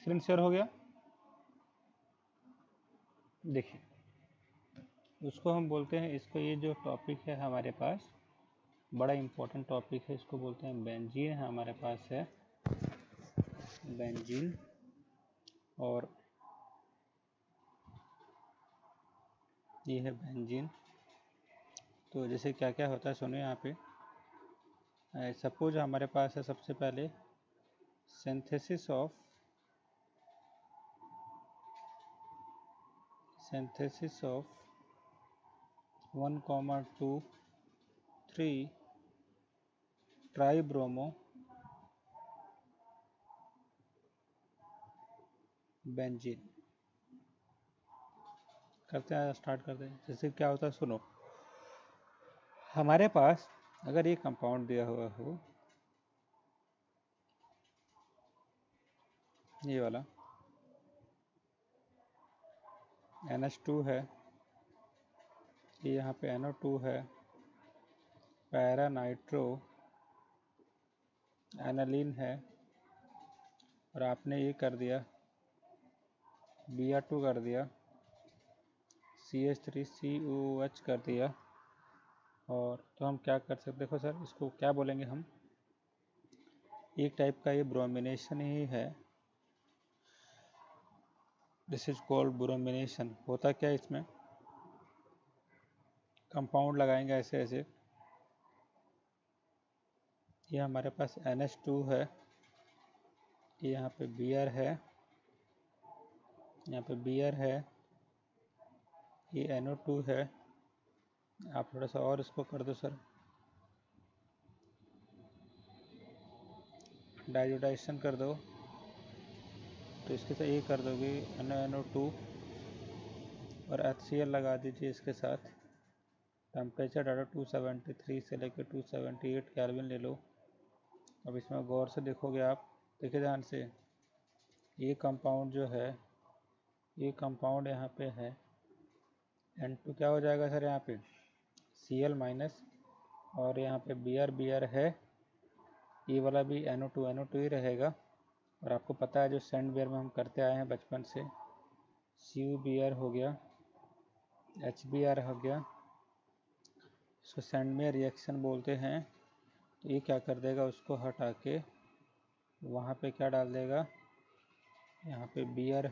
Screen share हो गया? देखिए, उसको हम बोलते हैं, इसको ये जो टॉपिक है हमारे पास बड़ा इम्पोर्टेंट टॉपिक है, इसको बोलते हैं बेंजीन है हमारे पास है, बेंजीन। और ये है बेंजीन। तो जैसे क्या क्या होता है सुनिए यहाँ पे। सपोज हमारे पास है सबसे पहले सिंथेसिस ऑफ 1, 2, 3 ट्राइब्रोमो बेंजीन। करते हैं, स्टार्ट करते हैं। जैसे क्या होता है सुनो, हमारे पास अगर ये कंपाउंड दिया हुआ हो, ये वाला NH2 है, ये यहाँ पे NO2 है, पैरा नाइट्रो एनालिन है, और आपने ये कर दिया Br2 कर दिया, CH3COOH कर दिया। और तो हम क्या कर सकते, देखो सर इसको क्या बोलेंगे हम, एक टाइप का ये ब्रोमिनेशन ही है, दिस इज कॉल्ड ब्रोमिनेशन। होता क्या है इसमें, कंपाउंड लगाएंगे ऐसे ऐसे, ये हमारे पास NH2 है, ये यहाँ पे Br है, यहाँ पे Br है, ये NO2 है। आप थोड़ा सा और इसको कर दो सर, डाइजोडाइजेशन कर दो, तो इसके साथ ये कर दोगे NO2 और HCl लगा दीजिए इसके साथ। टेम्परेचर डालो 273 से लेकर 278 केल्विन ले लो। अब इसमें गौर से देखोगे आप, देखिए ध्यान से, ये कंपाउंड जो है, ये कंपाउंड यहाँ पे है N2 क्या हो जाएगा सर, यहाँ पे Cl माइनस, और यहाँ पे Br है, ये वाला भी NO2 ही रहेगा। और आपको पता है जो सैंडवेयर में हम करते आए हैं बचपन से, CuBr हो गया, HBr हो गया, इसको सैंडवेयर रिएक्शन बोलते हैं। तो ये क्या कर देगा, उसको हटा के वहाँ पे क्या डाल देगा, यहाँ पे Br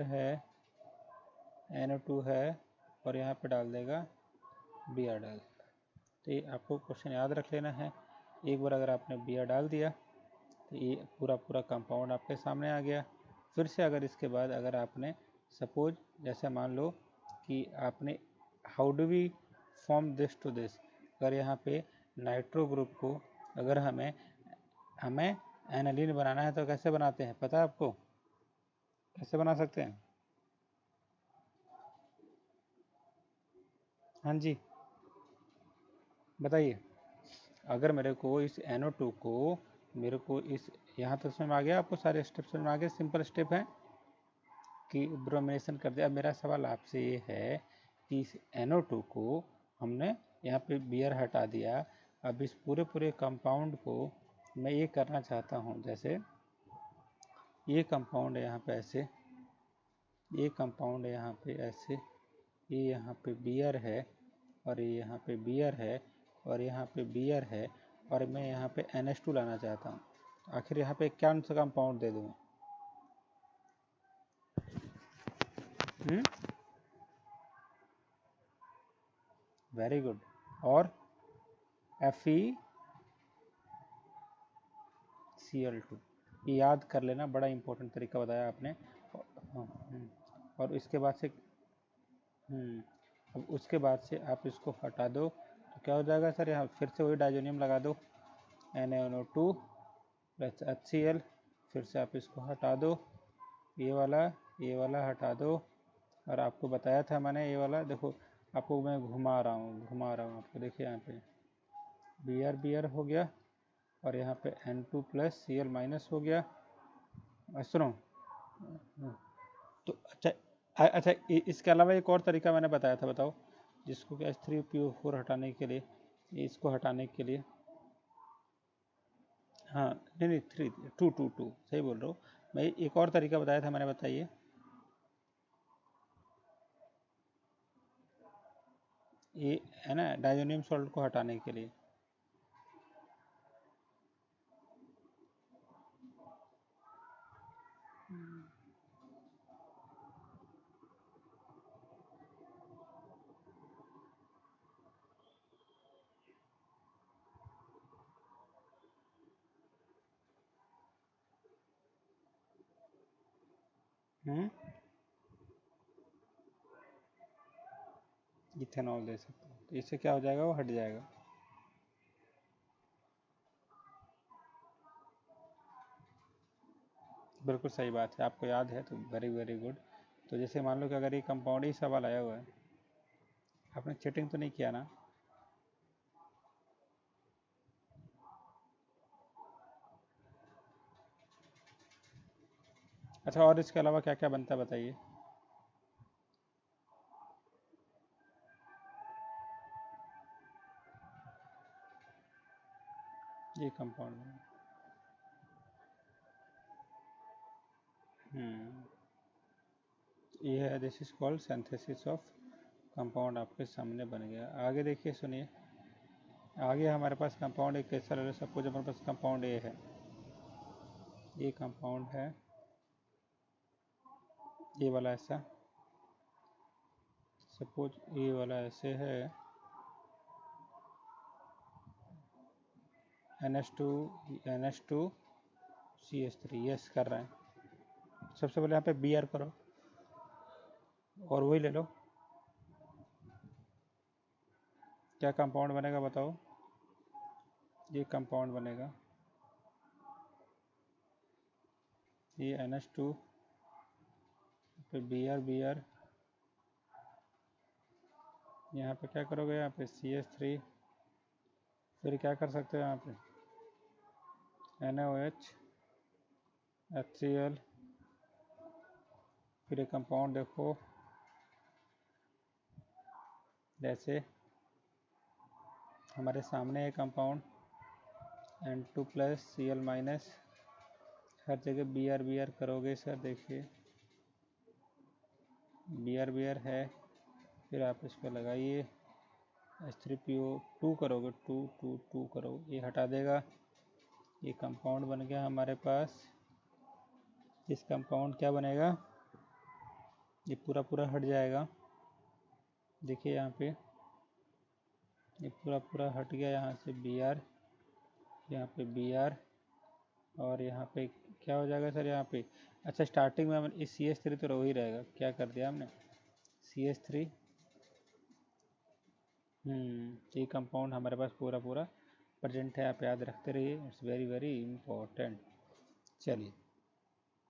है, NO2 है, और यहाँ पे डाल देगा Br डाल देगा। तो ये आपको क्वेश्चन याद रख लेना है, एक बार अगर आपने Br डाल दिया तो ये पूरा कंपाउंड आपके सामने आ गया। फिर से अगर इसके बाद अगर आपने सपोज जैसे मान लो कि आपने how do we form this to this, अगर यहाँ पे नाइट्रो ग्रुप को अगर हमें एनालिन बनाना है तो कैसे बनाते हैं, पता है आपको कैसे बना सकते हैं? हाँ जी बताइए। अगर मेरे को इस NO2 को, मेरे को इस यहाँ तक समझ में आ गया आपको, सारे स्टेप समझ में आ गए, सिंपल स्टेप है कि ब्रोमिनेशन कर दिया। अब मेरा सवाल आपसे ये है कि इस NO2 को हमने यहाँ पे Br हटा दिया, अब इस पूरे कंपाउंड को मैं ये करना चाहता हूँ, जैसे ये कंपाउंड है यहाँ पे ऐसे, ये कंपाउंड है यहाँ पे ऐसे, ये यहाँ पे Br है, और ये यहाँ पे Br है, और यहाँ पे Br है, और मैं यहाँ पे NH2 लाना चाहता हूँ। आखिर यहाँ पे कौन सा कंपाउंड दे दूँ? Very good. और FeCl2, ये याद कर लेना, बड़ा इंपॉर्टेंट तरीका बताया आपने। और इसके बाद से अब उसके बाद से आप इसको हटा दो तो क्या हो जाएगा सर, यहाँ फिर से वही डाइजोनियम लगा दो, NaNO2 प्लस HCl, फिर से आप इसको हटा दो, ये वाला हटा दो। और आपको बताया था मैंने, ये वाला देखो, आपको मैं घुमा रहा हूँ आपको, देखिए यहाँ पे Br हो गया, और यहाँ पे N2 प्लस Cl माइनस हो गया। सुनो, तो अच्छा इसके अलावा एक और तरीका मैंने बताया था, बताओ, जिसको कि H3PO4 हटाने के लिए, इसको हटाने के लिए, हाँ नहीं नहीं 3 2 2 2 सही बोल रहा हूँ मैं। एक और तरीका बताया था मैंने, बताइए। ये है ना डाइजोनियम सॉल्ट को हटाने के लिए। इथेनॉल दे सकते हैं, तो इससे क्या हो जाएगा, वो हट जाएगा। बिल्कुल सही बात है, आपको याद है तो वेरी वेरी गुड। तो जैसे मान लो कि अगर ये कंपाउंड ही सवाल आया हुआ है, आपने चीटिंग तो नहीं किया ना? अच्छा, और इसके अलावा क्या क्या बनता है बताइए। ये कंपाउंड। ये है, this is called synthesis of compound, आपके सामने बन गया। आगे देखिए, सुनिए। आगे हमारे पास कंपाउंड एक कैसा ले लो, सपोज हमारे पास कंपाउंड ए है, ये कंपाउंड है, ये वाला ऐसा, सपोज ये वाला ऐसे है, NH2 NH2 CH3, यस कर रहे हैं। सबसे पहले यहाँ पे Br करो और वही ले लो। क्या कंपाउंड बनेगा बताओ? ये कंपाउंड बनेगा, ये NH2 पे Br, यहाँ पे क्या करोगे, यहाँ पे CH3, फिर क्या कर सकते हो यहाँ पे NaOH, HCl, फिर ये कंपाउंड देखो जैसे हमारे सामने है कंपाउंड N2+Cl-, हर जगह Br करोगे सर, देखिए Br है, फिर आप इस पर लगाइए H3PO2 करोगे, 2 2 2 करो, ये हटा देगा, ये कंपाउंड बन गया हमारे पास। इस कंपाउंड क्या बनेगा, ये पूरा पूरा हट जाएगा, देखिए यहाँ पे ये पूरा पूरा हट गया, यहाँ से Br, यहाँ पे Br, और यहाँ पे क्या हो जाएगा सर, यहाँ पे अच्छा स्टार्टिंग में इस CH3 तो ही रहेगा, क्या कर दिया हमने CH3। ये कंपाउंड हमारे पास पूरा पूरा प्रेजेंट है, आप याद रखते रहिए, इट्स वेरी वेरी इम्पोर्टेंट। चलिए,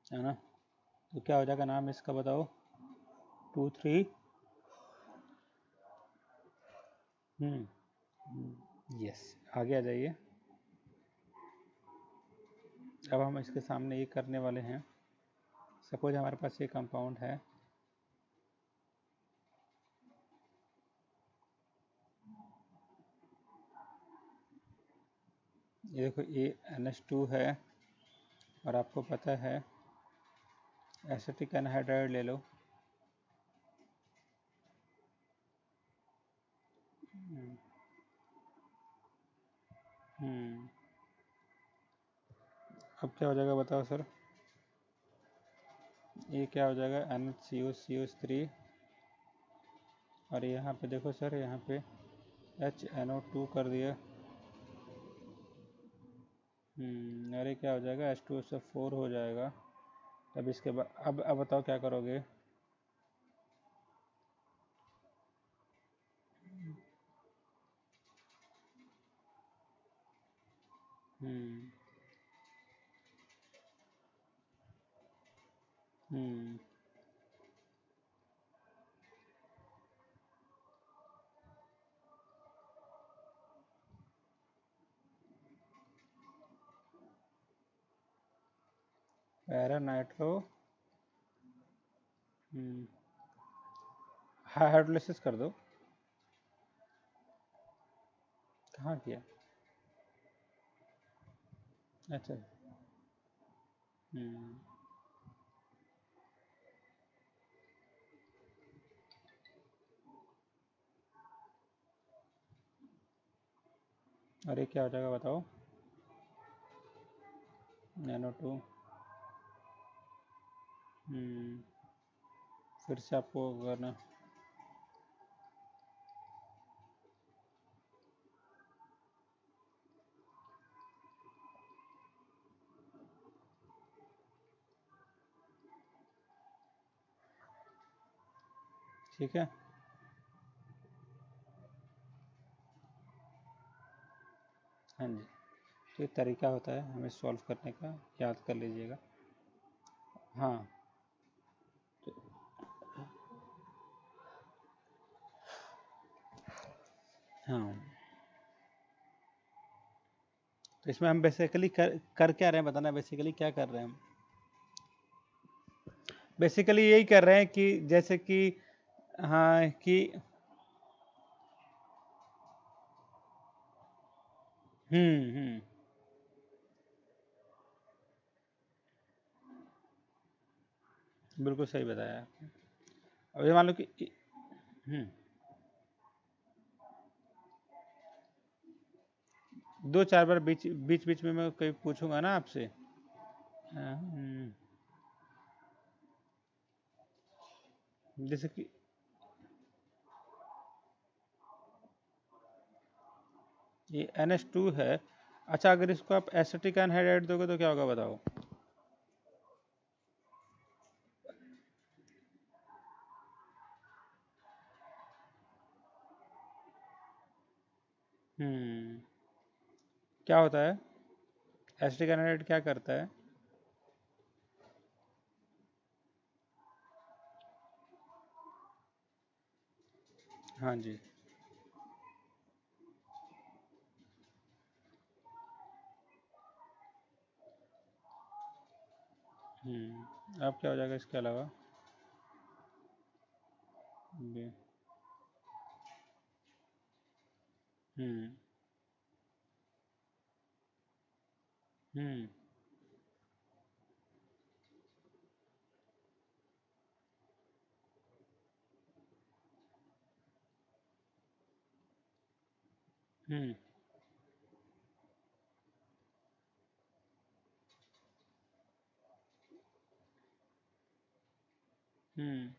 है ना, तो क्या हो जाएगा नाम इसका बताओ, 2 3, यस। आगे आ जाइए। अब हम इसके सामने ये करने वाले हैं, सपोज हमारे पास ये कंपाउंड है, ये देखो, ये NH2 है, और आपको पता है एसिटिक एनहाइड्राइड ले लो, अब क्या हो जाएगा बताओ सर, ये क्या हो जाएगा NHCO3, और यहाँ पे देखो सर, यहाँ पे HNO2 कर दिया, अरे क्या हो जाएगा, H2SO4 हो जाएगा। अब इसके बाद अब बताओ क्या करोगे, पैरा नाइट्रो, हाइड्रोलिसिस कर दो। कहाँ किया, अच्छा। हम्म। अरे क्या हो जाएगा बताओ। NO2। हम्म। फिर से आपको करना। ठीक है। हाँ जी। तो ये तरीका होता है हमें सॉल्व करने का, याद कर लीजिएगा। हाँ। हाँ। तो इसमें हम बेसिकली कर क्या रहे हैं बताना, बेसिकली क्या कर रहे हैं हम। बेसिकली यही कर रहे हैं कि जैसे कि, हाँ कि, हम्म। बिल्कुल सही बताया आपने। अब ये मान लो कि हम्म, दो चार बार बीच बीच बीच में मैं कहीं पूछूंगा ना आपसे। जैसे कि ये NH2 है। अच्छा, अगर इसको आप एसिटिक एनहाइड्राइड दोगे तो क्या होगा बताओ। हम्म। क्या होता है, एसिटिक एनहाइड्राइड क्या करता है। हाँ जी। अब क्या हो जाएगा इसके अलावा। ये। हम्म। हम्म। हम्म। हम्म।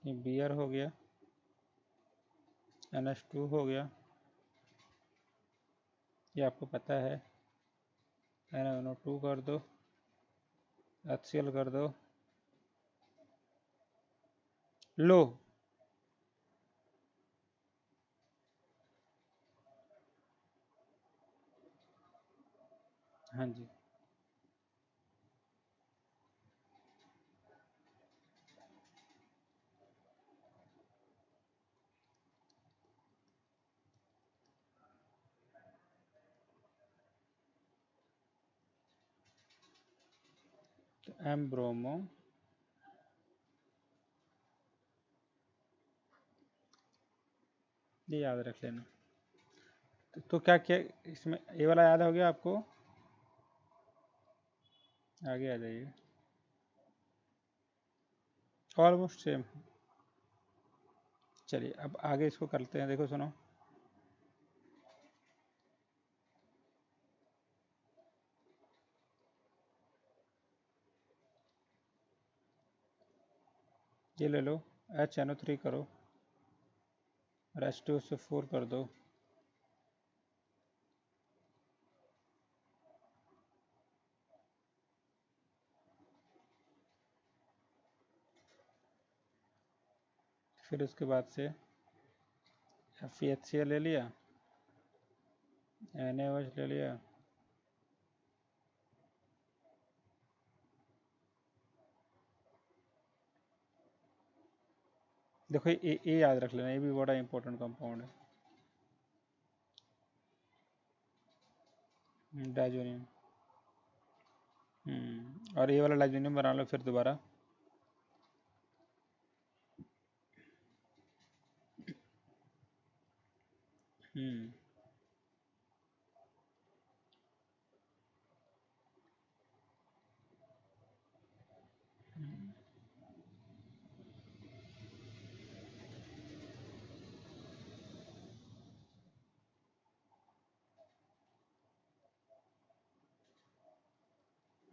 ये बियर हो गया, NH2 हो गया, ये आपको पता है। NO2 कर दो, HCl कर दो। लो। हाँ जी। तो M ब्रोमो, ये याद रख लेना। तो क्या क्या इसमें, ये वाला याद हो गया आपको। आगे आ जाइए। Almost same. चलिए अब आगे इसको करते हैं, देखो सुनो। ये ले लो, HNO3 करो, और H2 से 4 कर दो। फिर उसके बाद से FeHCl ले लिया, NaOH ले लिया। देखो ये याद रख लेना, ये भी बड़ा इंपॉर्टेंट कंपाउंड है, डाइजोनियम। और ये वाला डाइजोनियम बना लो फिर दोबारा। हम्म।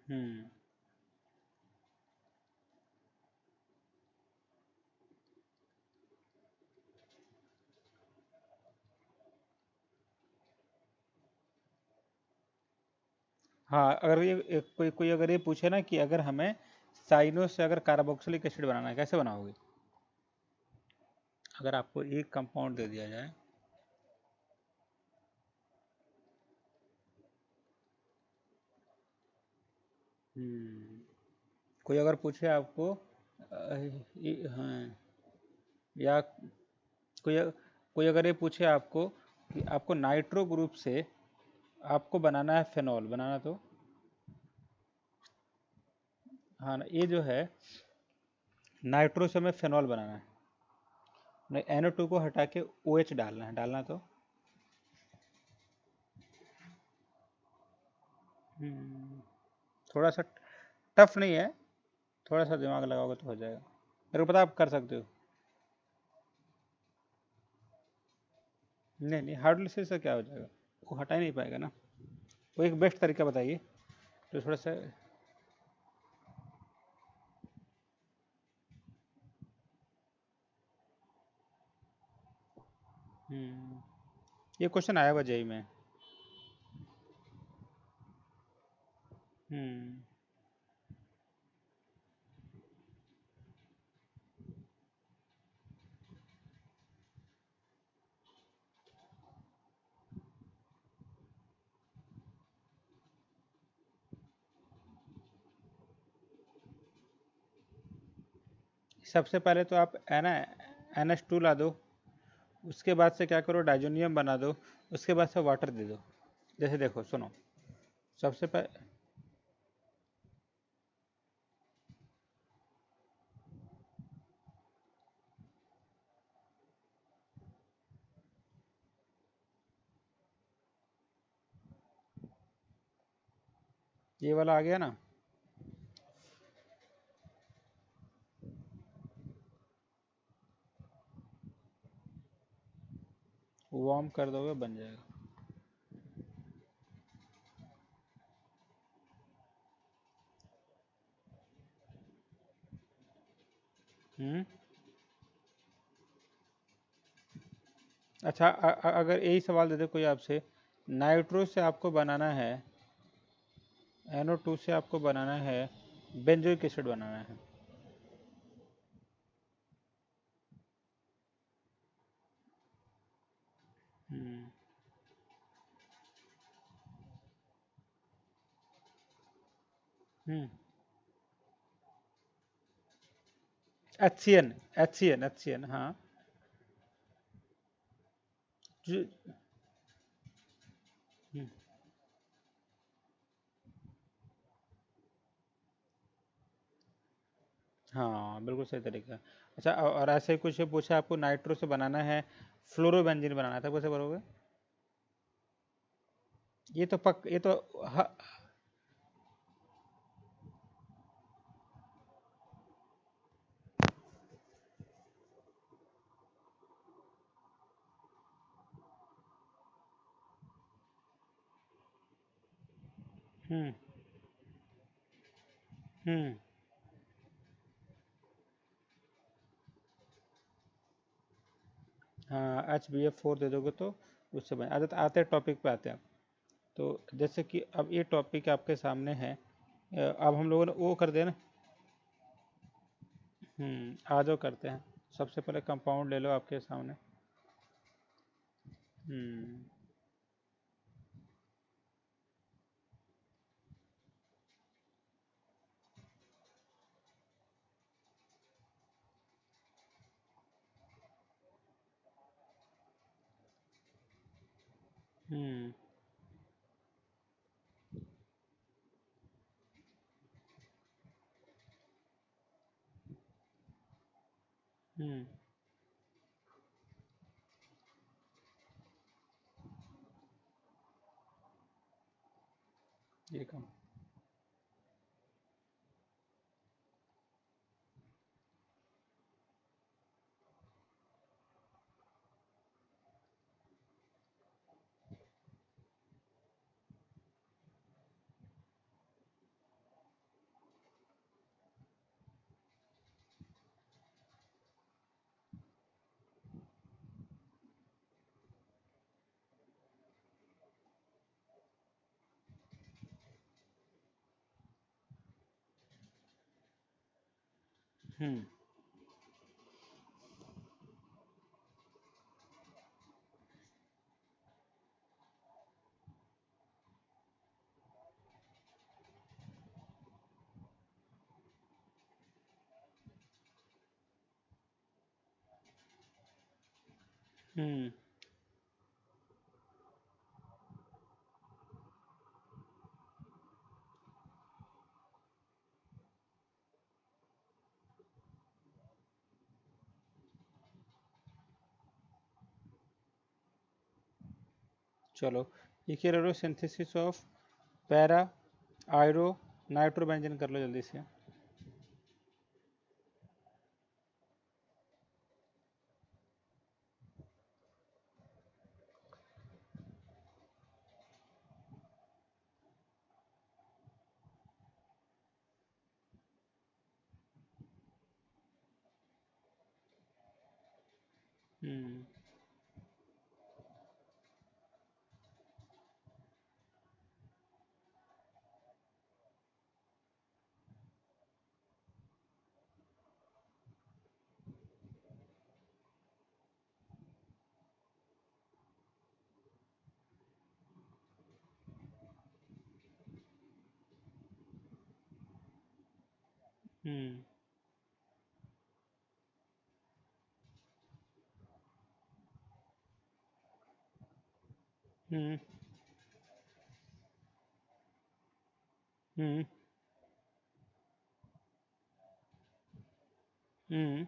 हम्म। हाँ, अगर ये कोई कोई अगर ये पूछे ना कि अगर हमें साइनो से अगर कार्बोक्सिलिक एसिड बनाना है, कैसे बनाओगे? अगर आपको एक कंपाउंड दे दिया जाए। कोई अगर पूछे आपको हाँ, या कोई कोई अगर ये पूछे आपको कि आपको नाइट्रो ग्रुप से आपको बनाना है फेनॉल बनाना, तो हाँ ना, ये जो है नाइट्रो से हमें फेनॉल बनाना है, नहीं NO2 को हटा के OH डालना है, डालना तो थोड़ा सा टफ नहीं है, थोड़ा सा दिमाग लगाओगे तो हो जाएगा। मेरे को पता आप कर सकते हो। नहीं नहीं, हार्डली से क्या हो जाएगा, वो हटा ही नहीं पाएगा ना। वो एक बेस्ट तरीका बताइए जो थोड़ा सा। ये क्वेश्चन आया हुआ जेई में। हम्म। सबसे पहले तो आप है ना NH2 ला दो, उसके बाद से क्या करो, डाइजोनियम बना दो, उसके बाद से वाटर दे दो। जैसे देखो सुनो, सबसे पहले ये वाला आ गया ना, वार्म कर दोगे बन जाएगा। हम्म। अच्छा, अगर यही सवाल दे दे कोई आपसे, नाइट्रो से आपको बनाना है, NO2 से आपको बनाना है, बेंजोइक एसिड बनाना है। हम्म। हम्म। HCN हाँ। जो- हम्म, हाँ बिल्कुल सही तरीका है। अच्छा, और ऐसे ही कुछ पूछा आपको नाइट्रो से बनाना है, फ्लोरोबेंजीन बनाना था, कैसे करोगे? ये तो ये तो हम्म। हम्म। हाँ, HBF4 दे दोगे तो उससे बने। आते आते टॉपिक पे आते हैं। तो जैसे कि अब ये टॉपिक आपके सामने है, अब हम लोगों ने वो कर दिया ना। आ जाओ करते हैं। सबसे पहले कंपाउंड ले लो आपके सामने। हम्म। हम्म। हम्म। ये काम। हम्म हम्म चलो, ये कह रहे हो सिंथेसिस ऑफ पैरा आयरो नाइट्रोबेंजीन कर लो जल्दी से। हम्म हम्म हम्म हम्म हम्म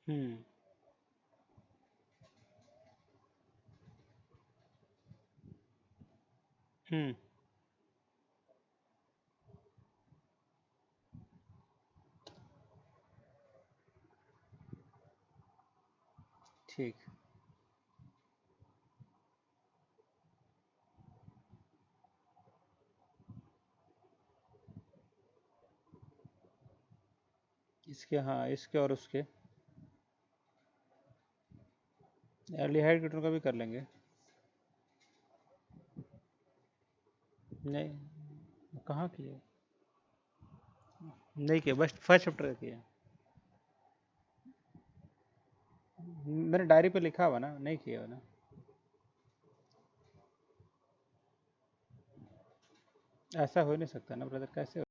हम्म हम्म ठीक। इसके, हाँ, इसके और उसके एल्डिहाइड कीटोन का भी कर लेंगे। नहीं, कहाँ किए? नहीं किया, बस फर्स्ट चैप्टर किया। मैंने डायरी पे लिखा हुआ ना, नहीं किया हुआ ना। ऐसा हो नहीं सकता ना ब्रदर, कैसे